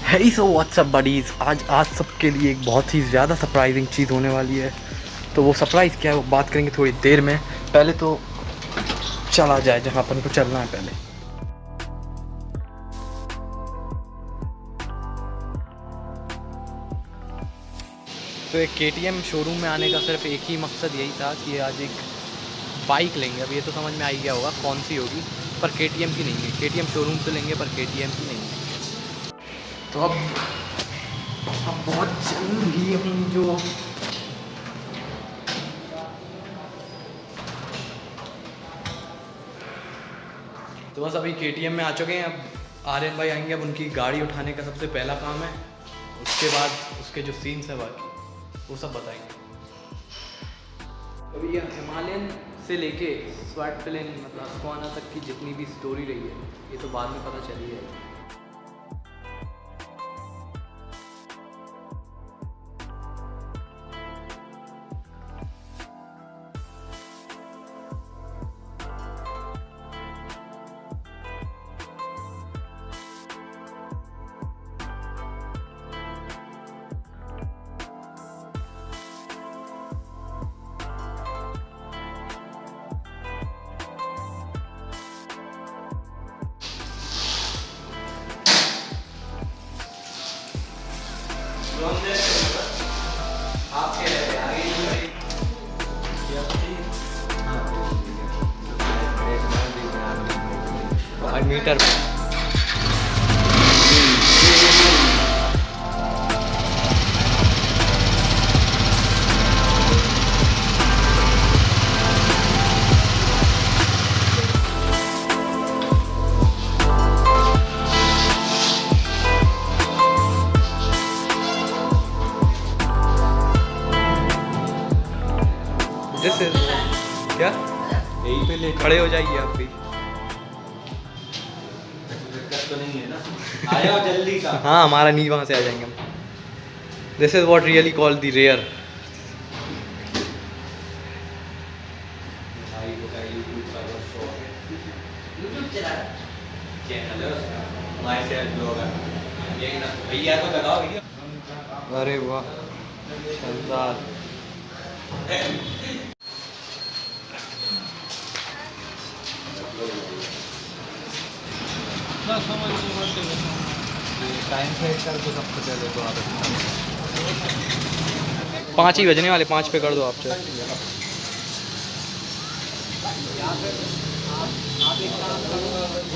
हे so what's up buddies, आज सबके लिए एक बहुत ही ज़्यादा सरप्राइजिंग चीज़ होने वाली है। तो वो सरप्राइज़ क्या है वो बात करेंगे थोड़ी देर में। पहले तो चला जाए जहाँ अपन को चलना है पहले। तो एक KTM शोरूम में आने का सिर्फ एक ही मकसद यही था कि आज एक बाइक लेंगे। अब ये तो समझ में आ गया होगा कौन सी होगी, पर KTM की नहीं है। KTM शोरूम से लेंगे पर KTM की नहीं है। तो अब बहुत जल्द ही हम जो तो बस अभी KTM में आ चुके हैं। अब आर्यन भाई आएंगे, अब उनकी गाड़ी उठाने का सबसे पहला काम है। उसके बाद उसके जो सीन्स है बाकी वो सब बताएंगे। अभी ये हिमालयन से लेके स्वैट प्लेन मतलब अस्वाना तक की जितनी भी स्टोरी रही है ये तो बाद में पता चली है। मीटर दिस इज क्या यहीं पे ले खड़े हो जाइए आप भी। तो नहीं है ना, आ जाओ जल्दी का। हाँ हमारा नी वहाँ से आ जाएंगे हम। This is what really called the rare. भैया को लगाओ भैया। अरे वाह शानदार। टाइम से कर दो सबसे पहले तो आप 5 ही बजने वाले, 5 पे कर दो आप चाहे।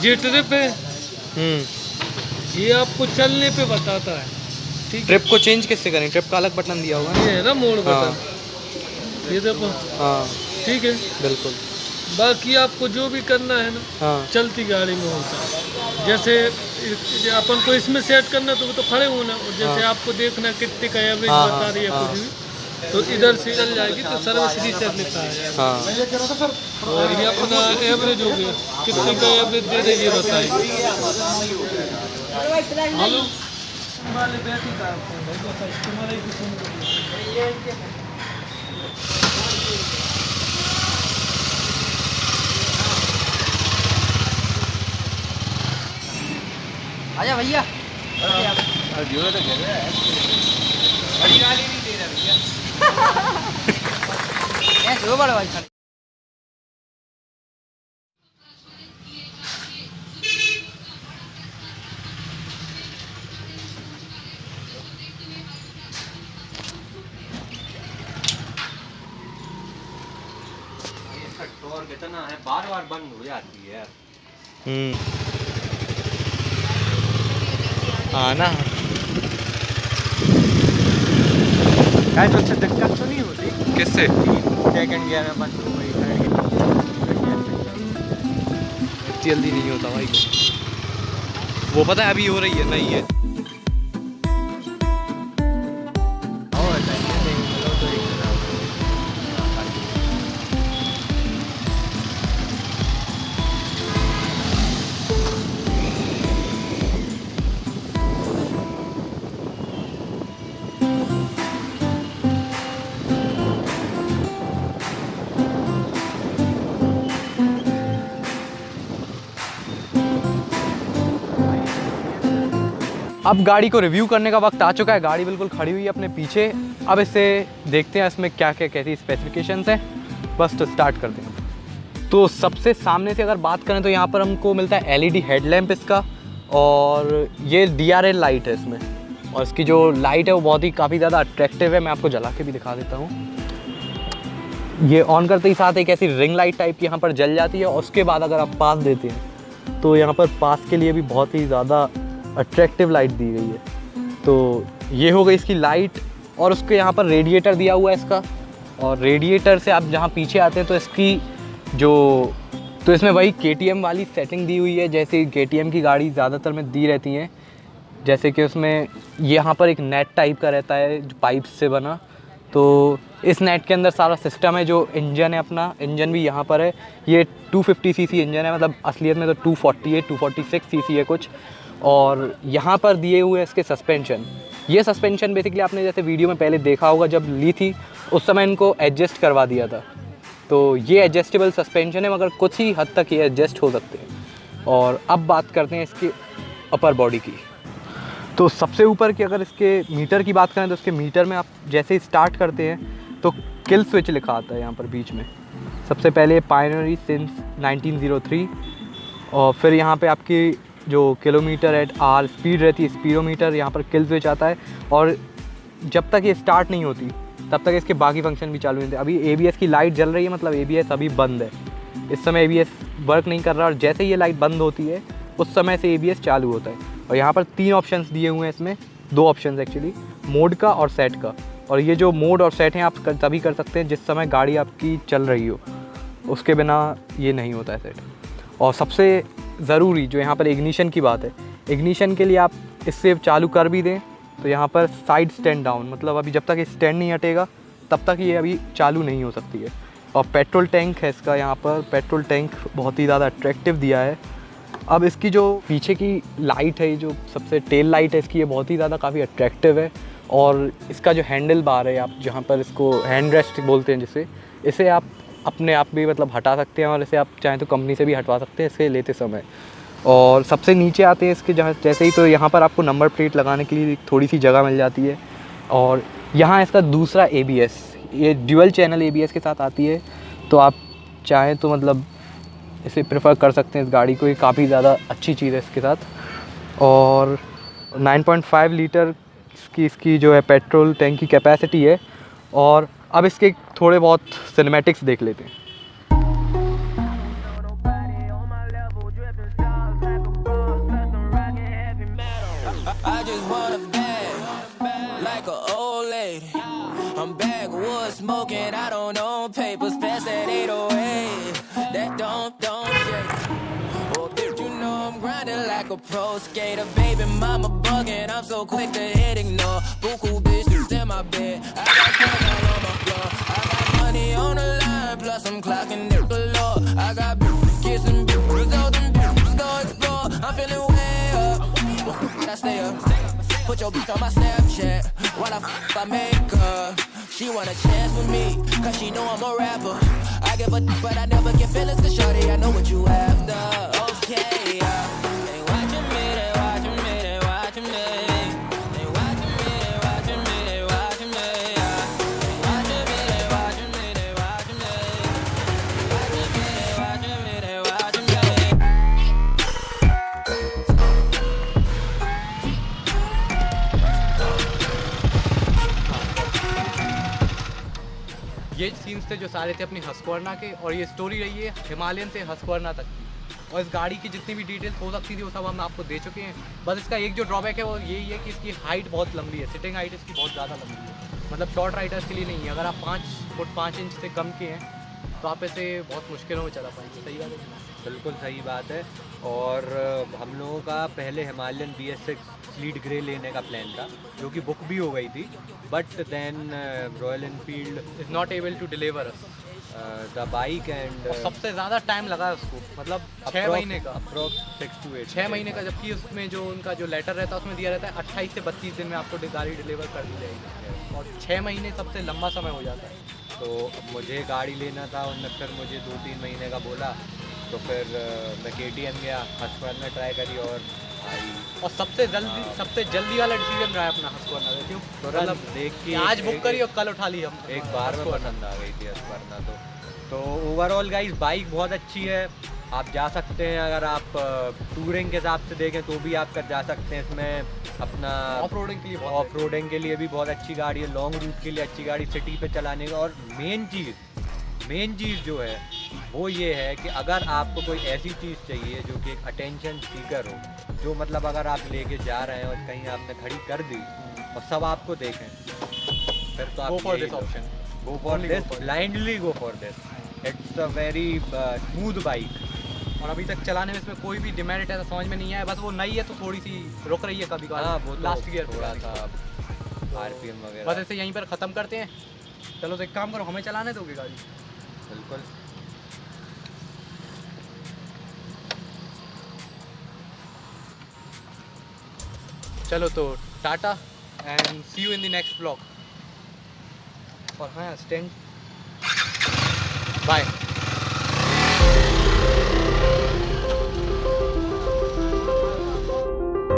जी ट्रिप है, ये आपको चलने पे बताता है। ठीक, ट्रिप को चेंज किससे करें? ट्रिप का अलग बटन दिया होगा ना? ये है ना मोड़ हाँ बटन, ये देखो। हाँ ठीक है, बिल्कुल। बाकी आपको जो भी करना है ना हाँ चलती गाड़ी में होता है। जैसे अपन को इसमें सेट करना तो वो तो खड़े होना, और जैसे हाँ। आपको देखना कितने का एवरेज हाँ, बता रही है हाँ, कुछ भी, तो इधर से चल जाएगी तो सर्विस रिसेट लिखा है। हाँ और ये अपना एवरेज हो गया, कितने का एवरेज दे देगी ये बताएगी। हेलो वाले बैटरी का कस्टमर ही किस्म आजा भैया। जो तो कह रहा है बड़ी गाड़ी नहीं दे रहा भैया। जो बड़ा भाई खाली टोर कितना है, बार बार बंद हो जाती है यार। हाँ ना गाइस उससे दिक्कत तो नहीं होती? किससे? सेकंड गियर में बंद हो गई है। इतनी जल्दी नहीं होता भाई, वो पता है अभी हो रही है नहीं है। अब गाड़ी को रिव्यू करने का वक्त आ चुका है। गाड़ी बिल्कुल खड़ी हुई है अपने पीछे। अब इसे देखते हैं इसमें क्या क्या कैसी स्पेसिफिकेशंस हैं। बस तो स्टार्ट करते हैं। तो सबसे सामने से अगर बात करें तो यहाँ पर हमको मिलता है LED हेडलैम्प इसका, और ये DRL लाइट है इसमें, और इसकी जो लाइट है वो बहुत ही काफ़ी ज़्यादा अट्रैक्टिव है। मैं आपको जला के भी दिखा देता हूँ। ये ऑन करते ही साथ एक ऐसी रिंग लाइट टाइप की यहाँ पर जल जाती है, और उसके बाद अगर आप पास देते हैं तो यहाँ पर पास के लिए भी बहुत ही ज़्यादा अट्रैक्टिव लाइट दी गई है। तो ये हो गई इसकी लाइट, और उसके यहाँ पर रेडिएटर दिया हुआ है इसका, और रेडिएटर से आप जहाँ पीछे आते हैं तो इसकी तो इसमें वही KTM वाली सेटिंग दी हुई है, जैसे KTM की गाड़ी ज़्यादातर में दी रहती हैं। जैसे कि उसमें यहाँ पर एक नेट टाइप का रहता है जो पाइप से बना, तो इस नेट के अंदर सारा सिस्टम है। जो इंजन है अपना, इंजन भी यहाँ पर है। ये 250 cc इंजन है, मतलब असलियत में तो 240 है, 246 cc है कुछ। और यहाँ पर दिए हुए इसके सस्पेंशन। ये सस्पेंशन बेसिकली आपने जैसे वीडियो में पहले देखा होगा, जब ली थी उस समय इनको एडजस्ट करवा दिया था। तो ये एडजस्टेबल सस्पेंशन है, मगर कुछ ही हद तक ये एडजस्ट हो सकते हैं। और अब बात करते हैं इसके अपर बॉडी की। तो सबसे ऊपर की अगर इसके मीटर की बात करें तो इसके मीटर में आप जैसे ही स्टार्ट करते हैं तो किल स्विच लिखा आता है यहाँ पर बीच में। सबसे पहले पायनियर सिंस 1903, और फिर यहाँ पे आपकी जो किलोमीटर एट आवर स्पीड रहती है, स्पीडोमीटर, यहाँ पर किल स्विच आता है। और जब तक ये स्टार्ट नहीं होती तब तक इसके बाकी फंक्शन भी चालू नहीं थे। अभी ABS की लाइट जल रही है, मतलब ABS अभी बंद है, इस समय ABS वर्क नहीं कर रहा। और जैसे ही ये लाइट बंद होती है उस समय से ABS चालू होता है। और यहाँ पर 3 ऑप्शंस दिए हुए हैं इसमें, 2 ऑप्शंस एक्चुअली, मोड का और सेट का। और ये जो मोड और सेट हैं आप तभी कर सकते हैं जिस समय गाड़ी आपकी चल रही हो, उसके बिना ये नहीं होता है सेट। और सबसे ज़रूरी जो यहाँ पर इग्निशन की बात है, इग्निशन के लिए आप इससे चालू कर भी दें तो यहाँ पर साइड स्टैंड डाउन, मतलब अभी जब तक ये स्टैंड नहीं हटेगा तब तक ये अभी चालू नहीं हो सकती है। और पेट्रोल टैंक है इसका, यहाँ पर पेट्रोल टैंक बहुत ही ज़्यादा अट्रैक्टिव दिया है। अब इसकी जो पीछे की लाइट है, जो सबसे टेल लाइट है इसकी, ये बहुत ही ज़्यादा काफ़ी अट्रैक्टिव है। और इसका जो हैंडल बार है, आप जहाँ पर इसको हैंड रेस्ट बोलते हैं जिसे, इसे आप अपने आप भी मतलब हटा सकते हैं, और इसे आप चाहें तो कंपनी से भी हटवा सकते हैं इसे लेते समय। और सबसे नीचे आते हैं इसके जहाँ जैसे ही, तो यहाँ पर आपको नंबर प्लेट लगाने के लिए थोड़ी सी जगह मिल जाती है। और यहाँ इसका दूसरा ABS, ये ड्यूअल चैनल ABS के साथ आती है, तो आप चाहें तो मतलब इसे प्रेफर कर सकते हैं इस गाड़ी को, ये काफ़ी ज़्यादा अच्छी चीज़ है इसके साथ। और 9.5 लीटर की इसकी जो है पेट्रोल टैंक की कैपेसिटी है। और अब इसके थोड़े बहुत सिनेमैटिक्स देख लेते हैं। I just want a bag, like an old lady. I'm backwoods smoking, I don't own papers, pass that 808. That don't shake. Oh, bitch, you know I'm grinding like a pro skater. Baby mama bugging, I'm so quick to hit ignore. Buku bitches in my bed, I got cash all on my floor. I got money on the line, plus I'm clocking it galore. I got bitches kissing bitches, all them bitches go explore. I'm feeling way up. I stay up. Put your bitch on my Snapchat while I make her. She want a chance with me, cause she know I'm a rapper. I give a but I never get feelings, cause shorty, I know what you after. Okay, they watching me, they watching me, they watching me. They watching me, they watching me, they watching me. They watching me, they watching me, they watching me. They watching me, they watching me, they watching me. ये scenes थे जो सारे थे अपनी हस्क्वर्ना के, और ये story रही है हिमालयन से हस्क्वर्ना तक की। और इस गाड़ी की जितनी भी डिटेल्स हो सकती थी वो सब हम आपको दे चुके हैं। बस इसका एक जो ड्रॉबैक है वो यही है कि इसकी हाइट बहुत लंबी है, सिटिंग हाइट इसकी बहुत ज़्यादा लंबी है, मतलब शॉर्ट राइडर्स के लिए नहीं है। अगर आप 5 फुट 5 इंच से कम के हैं तो आप इसे बहुत मुश्किलों में चला पाएंगे। सही बात है, बिल्कुल सही बात है। और हम लोगों का पहले हिमालयन BS6 स्लीट ग्रे लेने का प्लान था, जो कि बुक भी हो गई थी, but then Royal Enfield is not able to deliver us the bike and सबसे ज़्यादा टाइम लगा उसको, मतलब 6 महीने का, अप्रॉक्स 6 to 8 6 महीने का। जबकि उसमें जो उनका जो लेटर रहता है उसमें दिया रहता है 28 से 32 दिन में आपको गाड़ी डिलीवर कर दी जाएगी, और 6 महीने सबसे लंबा समय हो जाता है। तो मुझे गाड़ी लेना था, उनने फिर मुझे 2-3 महीने का बोला, तो फिर मैं KTM गया, हस्क्वर्ना ट्राई करी और आई और सबसे जल्दी वाला डिसीजन रहा है अपना हस्कवर्ना से। क्यों? तुरंत देख के आज बुक करी और कल उठा ली हम एक बार में पसंद आ गई थी हस्कवर्ना तो ओवरऑल गाइस बाइक बहुत अच्छी है। आप जा सकते हैं, अगर आप टूरिंग के हिसाब से देखें तो भी आप कर जा सकते हैं इसमें। अपना ऑफ रोडिंग के लिए ऑफ रोडिंग के लिए भी बहुत अच्छी गाड़ी है, लॉन्ग रूट के लिए अच्छी गाड़ी, सिटी पे चलाने का। और मेन चीज़ जो है वो ये है कि अगर आपको कोई ऐसी चीज़ चाहिए जो कि एक अटेंशन सीकर हो, जो मतलब अगर आप लेके जा रहे हैं और कहीं आपने खड़ी कर दी और सब आपको देखें, फिर तो आप go for this option, go for this, blindly go for this. It's a very smooth bike. और अभी तक चलाने में इसमें कोई भी डिमेरिट ऐसा समझ में नहीं आया। बस वो नई है तो थोड़ी सी रुक रही है कभी कभार। हाँ, वो लास्ट गियर थोड़ा सा RPM वगैरह। बस ऐसे यहीं पर ख़त्म करते हैं। चलो तो एक काम करो, हमें चलाने दोगे गाड़ी? बिल्कुल। चलो तो tata and see you in the next blog. और हाँ स्टैंड बाय।